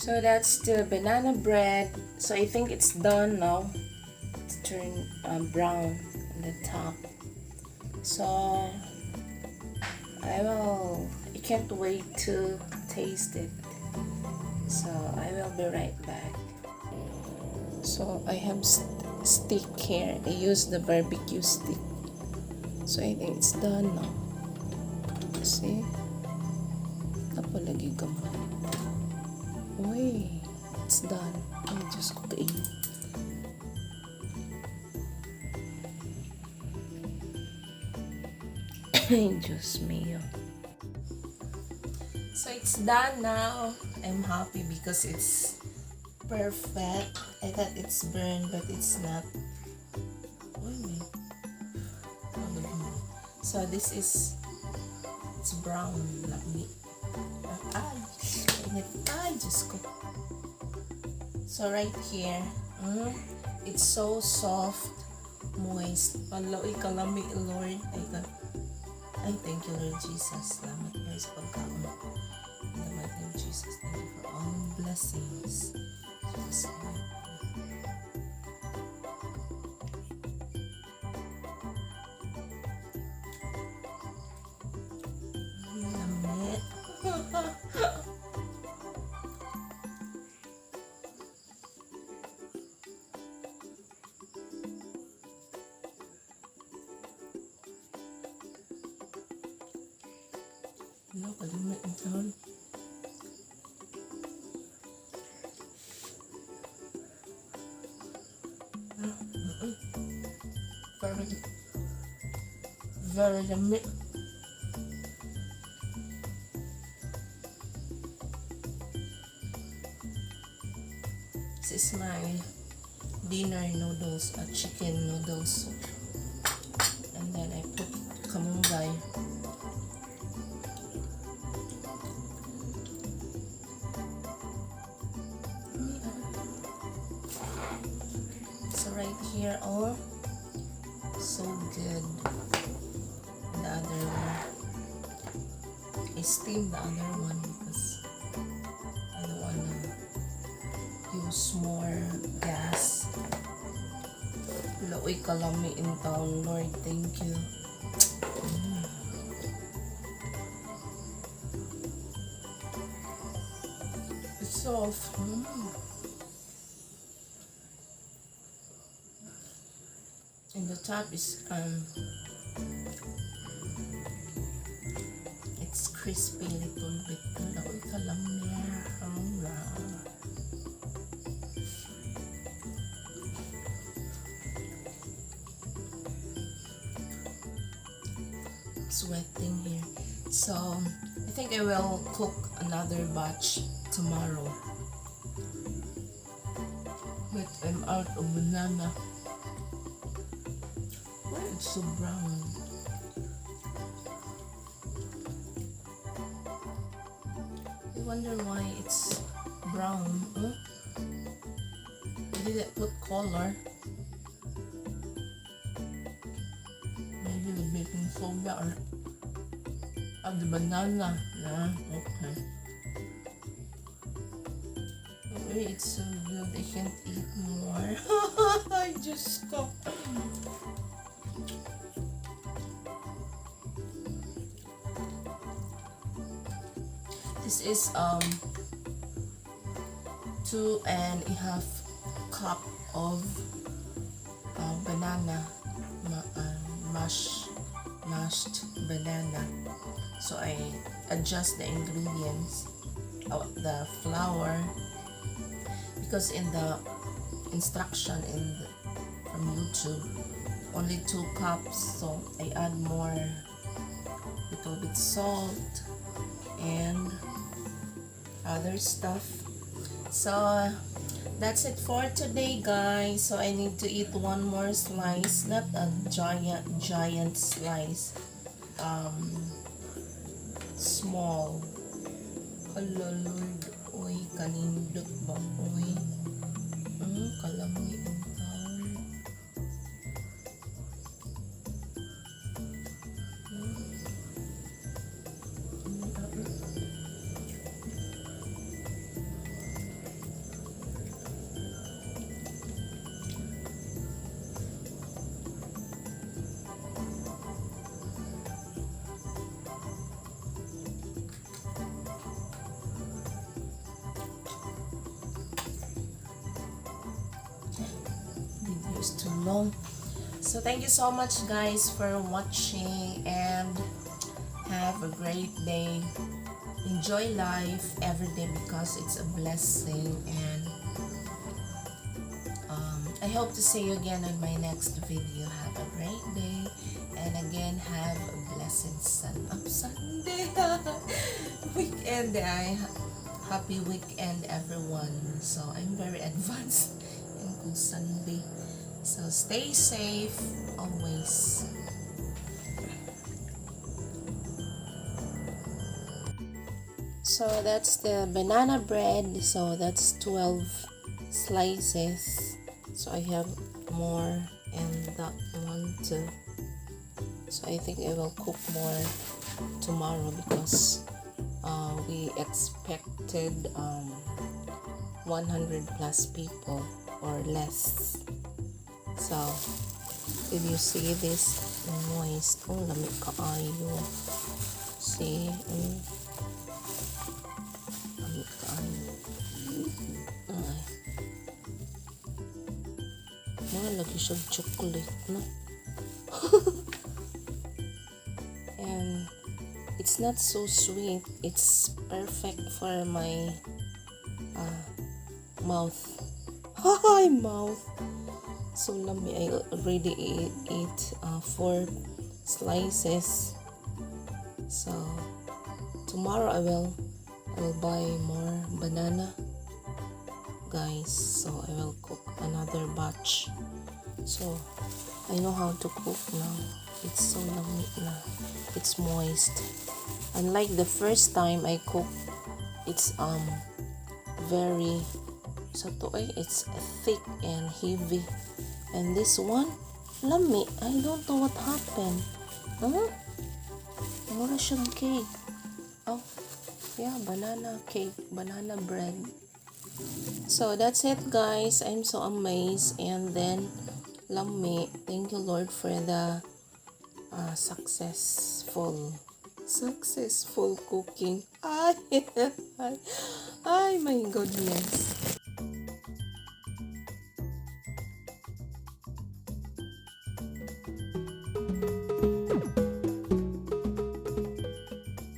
So that's the banana bread. So I think it's done now. It's turned brown on the top. So I can't wait to taste it. So I will be right back. So I have stick here. I use the barbecue stick. So I think it's done now. See? Apa lagi gamay? Uy, it's done. Ay, Diyos ko kainin. Ay, Diyos mio. So it's done now. I'm happy because it's perfect. I thought it's burned, but it's not. Uy, so this is, it's brown, lami. Ay, init. Ay, Diyos ko. So right here, it's so soft, moist. Paloy kalami, Lord. Ay, thank you, Lord Jesus. Salamat guys pagkaon. In the mighty name of Jesus, thank you for all blessings. Jesus' name. Lamit. Ano, kalimit ang taon. Very lamit. This is my dinner noodles, chicken noodles. And then I put kamunggay. So right here, oh, so good. The other one, I steamed the other one because I don't want to use more gas. Laoy kalami in town, Lord, thank you. It's soft. And the top is it's crispy little bit. Laoy kalami. Sweating here. So I think I will cook another batch tomorrow. But I'm out of banana. Why it's so brown? I wonder why it's brown. Huh? I didn't put color. Maybe the baking soda or the banana. Yeah, okay. Maybe it's so good I can't eat more. I just stopped. This is 2.5 cup of banana, mashed banana. So I adjust the ingredients, the flour, because in the instruction from YouTube only 2 cups, so I add more, little bit salt and other stuff. So that's it for today, guys. So I need to eat one more slice, not a giant slice, small. Hala Lord, oy kanindot ba oy, kalamoy ang taon. long. So thank you so much guys for watching, and have a great day. Enjoy life every day because it's a blessing, and I hope to see you again on my next video. Have a great day, and again, have a blessed Sunday. Weekend. Happy weekend, everyone. So I'm very advanced in Sunday. So stay safe always. So that's the banana bread. So that's 12 slices. So I have more, and that one too. So I think I will cook more tomorrow because we expected 100 plus people or less. So did you see this moist? Oh, lami kaayo. See? Lami kaayo. Ay. Lagi siya chocolate, no? And it's not so sweet. It's perfect for my mouth. Hi, mouth. So lami. I already ate 4 slices. So tomorrow I will buy more banana, guys. So I will cook another batch. So I know how to cook now. It's so lami na. It's moist. Unlike the first time I cooked, it's very it's thick and heavy. And this one, lami. I don't know what happened. Mura siyang cake. Oh, yeah, banana cake, banana bread. So that's it, guys. I'm so amazed. And then lami. Thank you, Lord, for the successful cooking. Ay, my goodness.